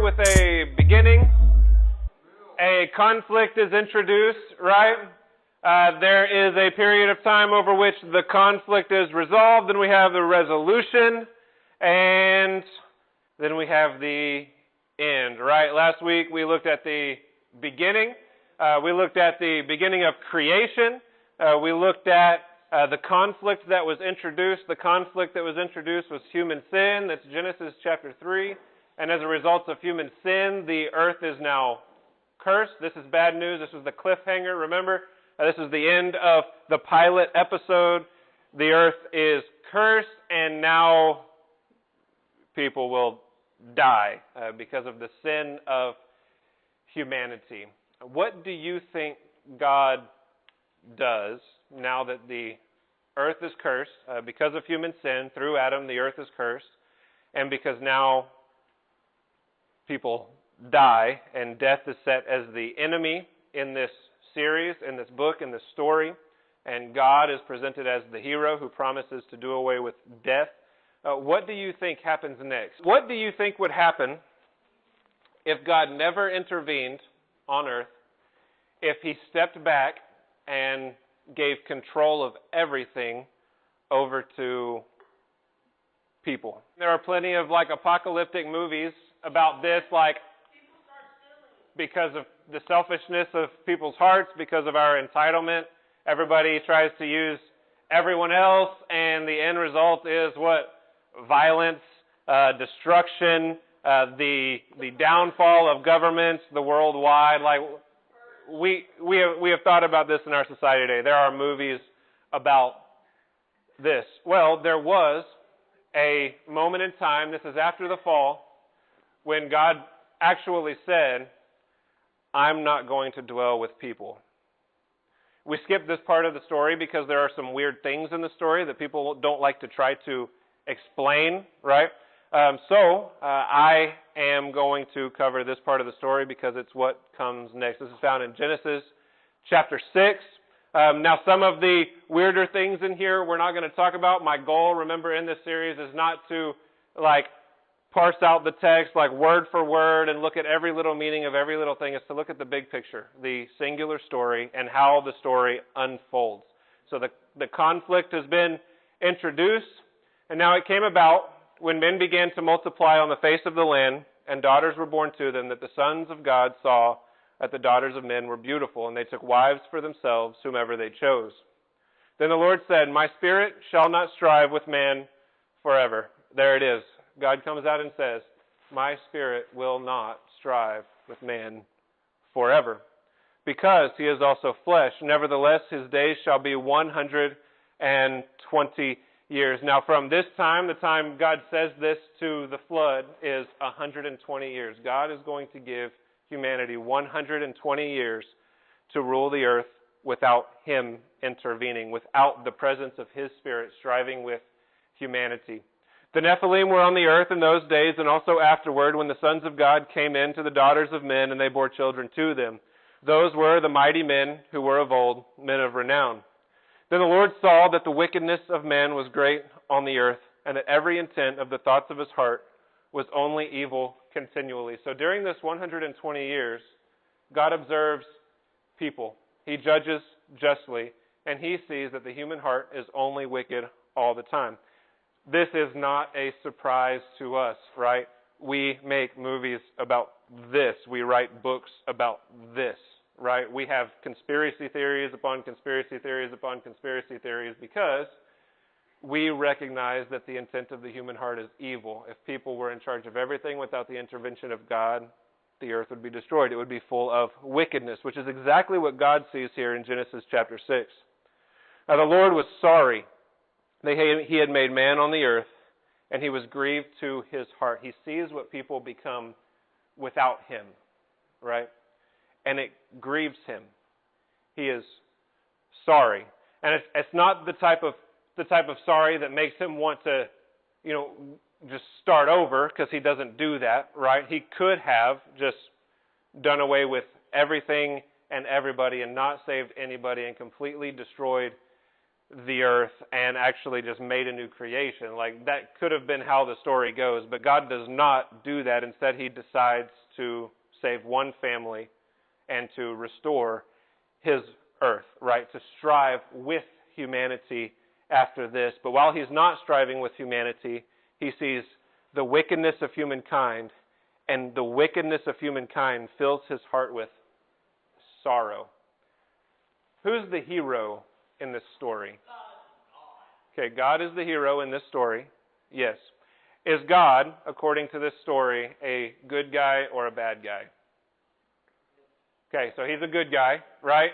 with a beginning. A conflict is introduced, right? There is a period of time over which the conflict is resolved, then we have the resolution, and then we have the end, right? Last week we looked at the beginning. We looked at the beginning of creation. We looked at the conflict that was introduced. The conflict that was introduced was human sin. That's Genesis chapter 3. And as a result of human sin, the earth is now cursed. This is bad news. This was the cliffhanger, remember? This is the end of the pilot episode. The earth is cursed, and now people will die because of the sin of humanity. What do you think God does now that the earth is cursed? Because of human sin, through Adam, the earth is cursed, and because now people die, and death is set as the enemy in this series, in this book, in this story, and God is presented as the hero who promises to do away with death. What do you think happens next? What do you think would happen if God never intervened on earth, if he stepped back and gave control of everything over to people? There are plenty of apocalyptic movies about this, because of the selfishness of people's hearts, because of our entitlement. Everybody tries to use everyone else, and the end result is what? Violence, destruction, the downfall of governments, the worldwide. We have thought about this in our society today. There are movies about this. Well, there was a moment in time, this is after the fall, when God actually said, I'm not going to dwell with people. We skip this part of the story because there are some weird things in the story that people don't like to try to explain, right? So I am going to cover this part of the story because it's what comes next. This is found in Genesis chapter 6. Now, some of the weirder things in here we're not going to talk about. My goal, remember, in this series is not to parse out the text word for word and look at every little meaning of every little thing. Is to look at the big picture, the singular story, and how the story unfolds. So the conflict has been introduced, and now it came about when men began to multiply on the face of the land, and daughters were born to them, that the sons of God saw that the daughters of men were beautiful, and they took wives for themselves, whomever they chose. Then the Lord said, My spirit shall not strive with man forever. There it is. God comes out and says, My spirit will not strive with man forever, because he is also flesh. Nevertheless, his days shall be 120 years. Now, from this time, the time God says this to the flood, is 120 years. God is going to give humanity 120 years to rule the earth without him intervening, without the presence of his spirit striving with humanity. The Nephilim were on the earth in those days, and also afterward, when the sons of God came in to the daughters of men, and they bore children to them. Those were the mighty men who were of old, men of renown. Then the Lord saw that the wickedness of man was great on the earth, and that every intent of the thoughts of his heart was only evil continually. So during this 120 years, God observes people. He judges justly, and he sees that the human heart is only wicked all the time. This is not a surprise to us, right? We make movies about this. We write books about this, right? We have conspiracy theories upon conspiracy theories upon conspiracy theories because we recognize that the intent of the human heart is evil. If people were in charge of everything without the intervention of God, the earth would be destroyed. It would be full of wickedness, which is exactly what God sees here in Genesis chapter 6. Now the Lord was sorry that he had made man on the earth, and he was grieved to his heart. He sees what people become without him, right? And it grieves him. He is sorry. And it's not the type of sorry that makes him want to, just start over, because he doesn't do that, right? He could have just done away with everything and everybody and not saved anybody and completely destroyed the earth and actually just made a new creation. Like, that could have been how the story goes, but God does not do that. Instead, he decides to save one family and to restore his earth, right? To strive with humanity after this. But while he's not striving with humanity, he sees the wickedness of humankind, and the wickedness of humankind fills his heart with sorrow. Who's the hero in this story? Okay, God is the hero in this story. Yes. Is God, according to this story, a good guy or a bad guy? Okay, so he's a good guy, right?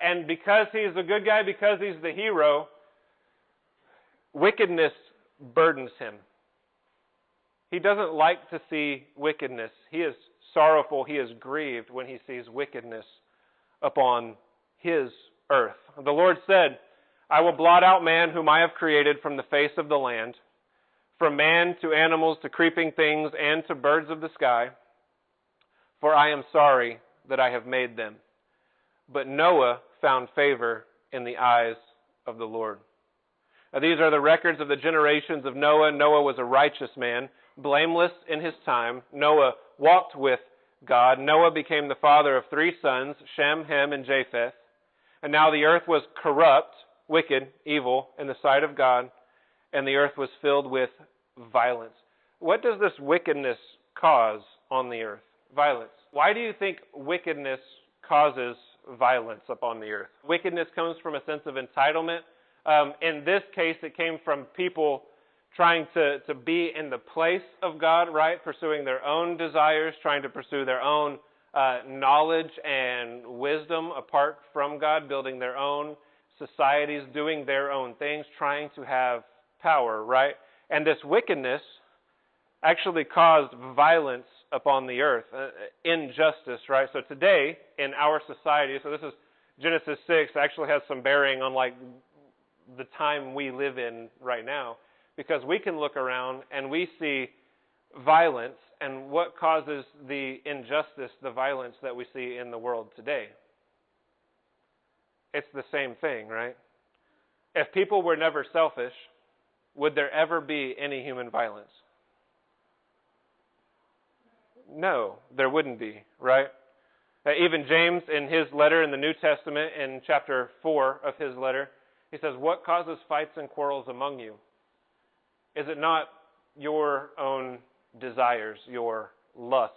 And because he's a good guy, because he's the hero, wickedness burdens him. He doesn't like to see wickedness. He is sorrowful, he is grieved when he sees wickedness upon his earth. The Lord said, I will blot out man whom I have created from the face of the land, from man to animals to creeping things and to birds of the sky, for I am sorry that I have made them. But Noah found favor in the eyes of the Lord. Now, these are the records of the generations of Noah. Noah was a righteous man, blameless in his time. Noah walked with God. Noah became the father of 3 sons, Shem, Ham, and Japheth. And now the earth was corrupt, wicked, evil in the sight of God, and the earth was filled with violence. What does this wickedness cause on the earth? Violence. Why do you think wickedness causes violence upon the earth? Wickedness comes from a sense of entitlement. In this case, it came from people trying to be in the place of God, right? Pursuing their own desires, trying to pursue their own knowledge and wisdom apart from God, building their own societies, doing their own things, trying to have power, right? And this wickedness actually caused violence upon the earth, injustice, right? So today, in our society, so this is Genesis 6, actually has some bearing on like the time we live in right now, because we can look around and we see violence, and what causes the injustice, the violence that we see in the world today? It's the same thing, right? If people were never selfish, would there ever be any human violence? No, there wouldn't be, right? Even James, in his letter in the New Testament, in chapter 4 of his letter, he says, what causes fights and quarrels among you? Is it not your own desires, your lusts?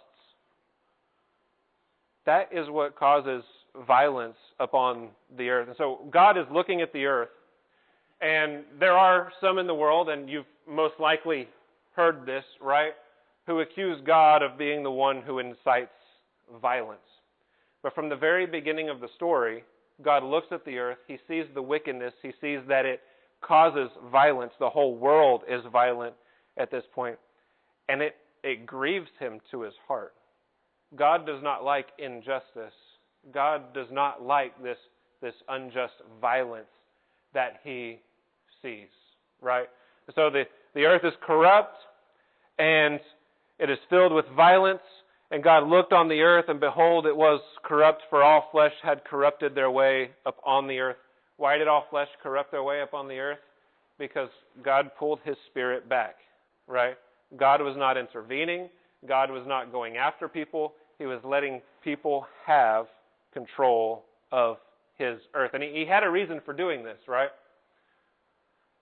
That is what causes violence upon the earth. And so God is looking at the earth, and there are some in the world, and you've most likely heard this, right, who accuse God of being the one who incites violence. But from the very beginning of the story, God looks at the earth, he sees the wickedness, he sees that it causes violence. The whole world is violent at this point, and it grieves him to his heart. God does not like injustice. God does not like this unjust violence that he sees, right? So the earth is corrupt, and it is filled with violence, and God looked on the earth, and behold, it was corrupt, for all flesh had corrupted their way upon the earth. Why did all flesh corrupt their way upon the earth? Because God pulled his Spirit back, right? God was not intervening. God was not going after people. He was letting people have control of his earth. And he had a reason for doing this, right?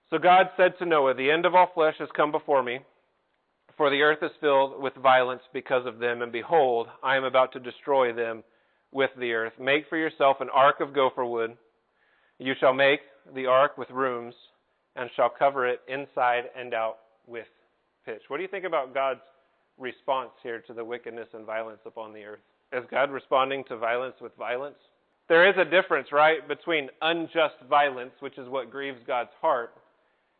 So God said to Noah, the end of all flesh has come before me, for the earth is filled with violence because of them, and behold, I am about to destroy them with the earth. Make for yourself an ark of gopher wood. You shall make the ark with rooms, and shall cover it inside and out with pitch. What do you think about God's response here to the wickedness and violence upon the earth? Is God responding to violence with violence? There is a difference, right, between unjust violence, which is what grieves God's heart,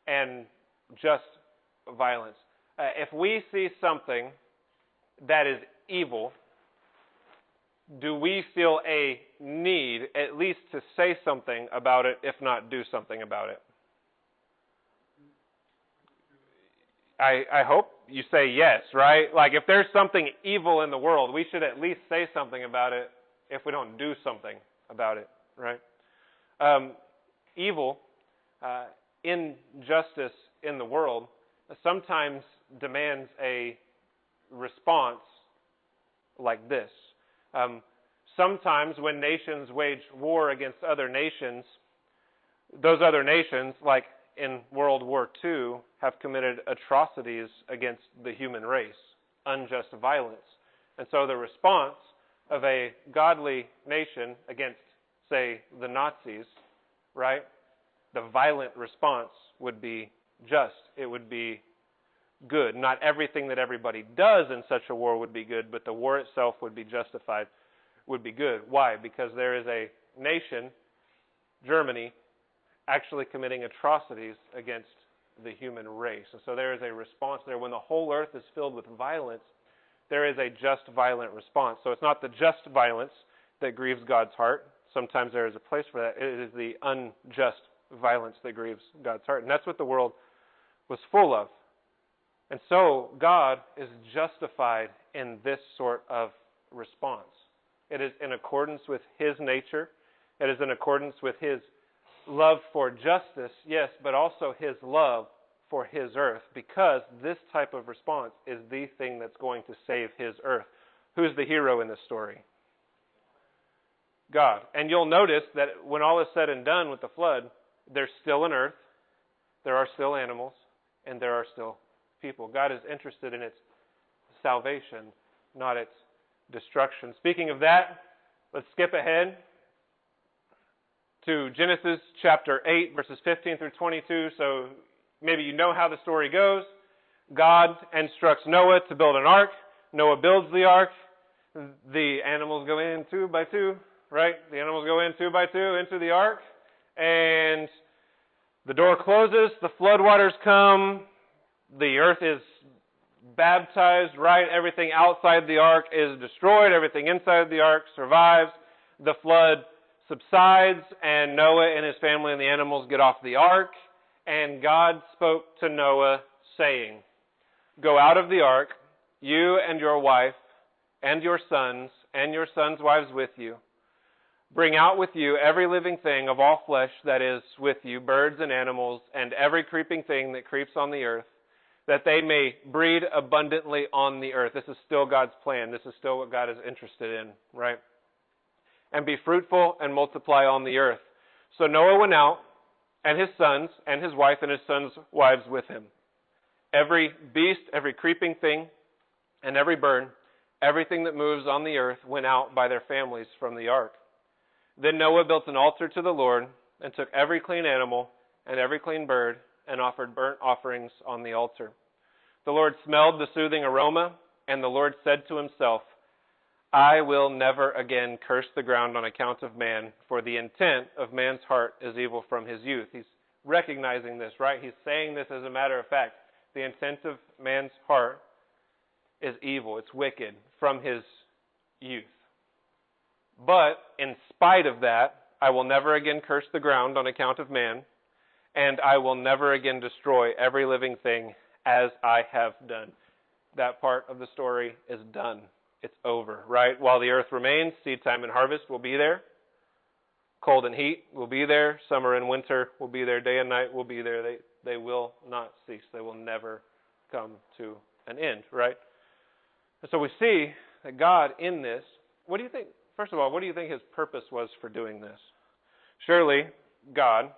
and just violence. If we see something that is evil, do we feel a need at least to say something about it, if not do something about it? I hope you say yes, right? Like, if there's something evil in the world, we should at least say something about it if we don't do something about it, right? Evil injustice in the world sometimes demands a response like this. Sometimes when nations wage war against other nations, those other nations, like in World War II, have committed atrocities against the human race, unjust violence. And so the response of a godly nation against, say, the Nazis, right? The violent response would be just. It would be good. Not everything that everybody does in such a war would be good, but the war itself would be justified, would be good. Why? Because there is a nation, Germany, actually committing atrocities against the human race. And so there is a response there. When the whole earth is filled with violence, there is a just violent response. So it's not the just violence that grieves God's heart. Sometimes there is a place for that. It is the unjust violence that grieves God's heart. And that's what the world was full of. And so God is justified in this sort of response. It is in accordance with His nature. It is in accordance with His love for justice, yes, but also His love for His earth, because this type of response is the thing that's going to save His earth. Who's the hero in this story? God. And you'll notice that when all is said and done with the flood, there's still an earth, there are still animals, and there are still people. God is interested in its salvation, not its destruction. Speaking of that, let's skip ahead to Genesis chapter 8, verses 15 through 22. So maybe you know how the story goes. God instructs Noah to build an ark. Noah builds the ark. The animals go in 2 by 2, right? The animals go in 2 by 2 into the ark. And the door closes. The floodwaters come. The earth is baptized, right? Everything outside the ark is destroyed. Everything inside the ark survives. The flood subsides, and Noah and his family and the animals get off the ark. And God spoke to Noah, saying, "Go out of the ark, you and your wife, and your sons wives with you. Bring out with you every living thing of all flesh that is with you, birds and animals, and every creeping thing that creeps on the earth, that they may breed abundantly on the earth." This is still God's plan. This is still what God is interested in, right? "And be fruitful and multiply on the earth." So Noah went out, and his sons, and his wife, and his sons' wives with him. Every beast, every creeping thing, and every bird, everything that moves on the earth went out by their families from the ark. Then Noah built an altar to the Lord, and took every clean animal and every clean bird, and offered burnt offerings on the altar. The Lord smelled the soothing aroma, and the Lord said to himself, "I will never again curse the ground on account of man, for the intent of man's heart is evil from his youth." He's recognizing this, right? He's saying this as a matter of fact. The intent of man's heart is evil. It's wicked from his youth. But in spite of that, I will never again curse the ground on account of man, and I will never again destroy every living thing as I have done. That part of the story is done. It's over, right? While the earth remains, seed time and harvest will be there. Cold and heat will be there. Summer and winter will be there. Day and night will be there. They will not cease. They will never come to an end, right? And so we see that God in this, what do you think, first of all, what do you think His purpose was for doing this? Surely God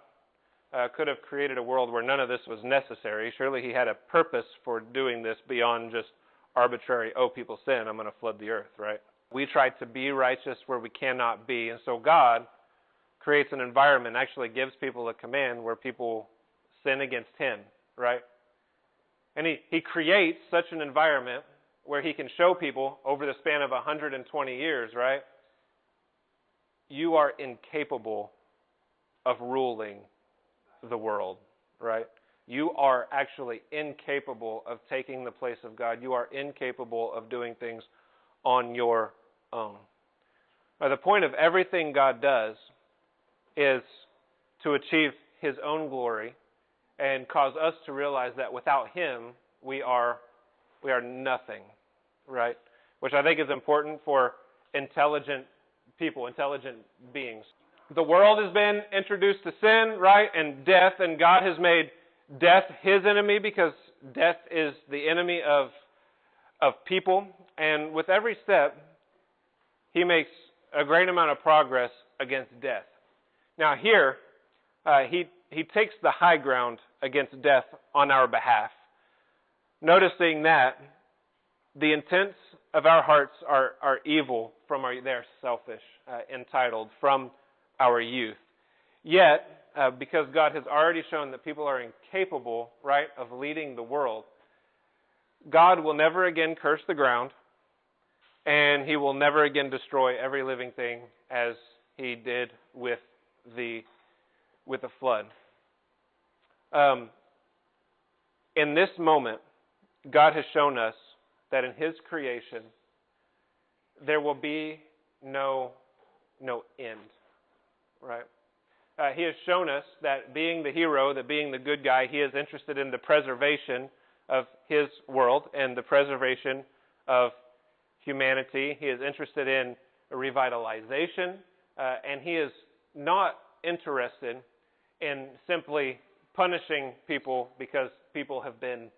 could have created a world where none of this was necessary. Surely He had a purpose for doing this beyond just arbitrary, people sin, I'm going to flood the earth, right? We try to be righteous where we cannot be. And so God creates an environment, actually gives people a command where people sin against Him, right? And He creates such an environment where He can show people over the span of 120 years, right? You are incapable of ruling the world, right? You are actually incapable of taking the place of God. You are incapable of doing things on your own. Now, the point of everything God does is to achieve His own glory and cause us to realize that without Him, we are nothing, right? Which I think is important for intelligent people, intelligent beings. The world has been introduced to sin, right, and death, and God has made death his enemy because death is the enemy of people. And with every step, he makes a great amount of progress against death. Now here, he takes the high ground against death on our behalf, noticing that the intents of our hearts are evil they're selfish, entitled, from our youth. Yet, because God has already shown that people are incapable, right, of leading the world, God will never again curse the ground, and he will never again destroy every living thing as he did with the flood. In this moment, God has shown us that in his creation, there will be no end, right? He has shown us that being the hero, that being the good guy, he is interested in the preservation of his world and the preservation of humanity. He is interested in revitalization, and he is not interested in simply punishing people because people have been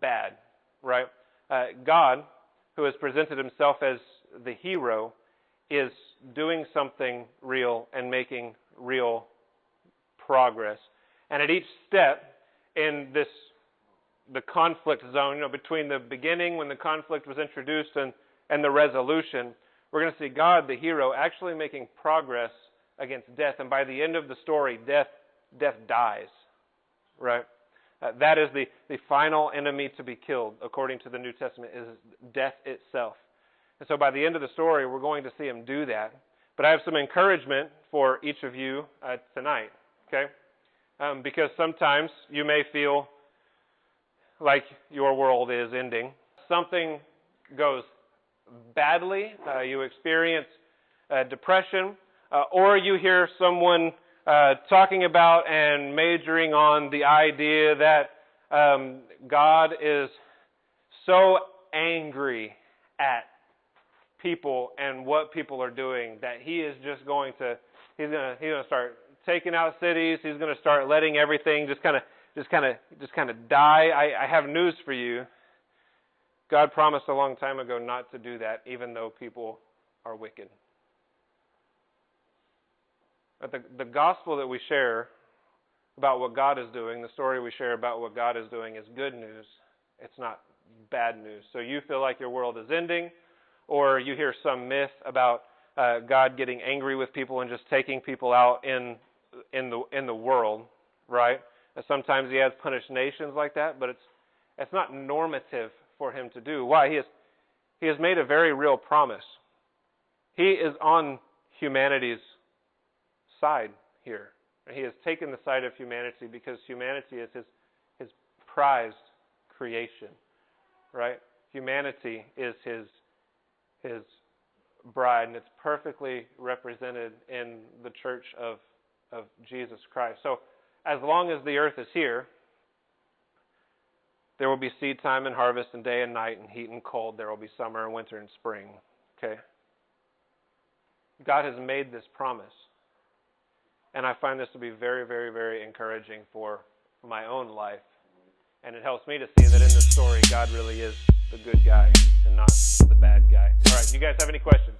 bad, right? God, who has presented himself as the hero, is doing something real and making real progress. And at each step in the conflict zone, between the beginning when the conflict was introduced and the resolution, we're going to see God, the hero, actually making progress against death. And by the end of the story, death dies, right? That is the final enemy to be killed, according to the New Testament, is death itself. And so by the end of the story, we're going to see him do that. But I have some encouragement for each of you tonight, okay? Because sometimes you may feel like your world is ending. Something goes badly, you experience depression, or you hear someone talking about and majoring on the idea that God is so angry at people and what people are doing that he is just going to start taking out cities. He's going to start letting everything just kind of die. I have news for you. God promised a long time ago not to do that, even though people are wicked. But the gospel that we share about what God is doing, the story we share about what God is doing, is good news. It's not bad news. So you feel like your world is ending, or you hear some myth about God getting angry with people and just taking people out in the world, right? Sometimes he has punished nations like that, but it's not normative for him to do. Why? He has made a very real promise. He is on humanity's side here. He has taken the side of humanity because humanity is his prized creation, right? Humanity is his bride, and it's perfectly represented in the church of Jesus Christ. So as long as the earth is here, there will be seed time and harvest and day and night and heat and cold. There will be summer and winter and spring. Okay? God has made this promise. And I find this to be very, very, very encouraging for my own life. And it helps me to see that in this story, God really is the good guy and not the bad guy. All right, do you guys have any questions?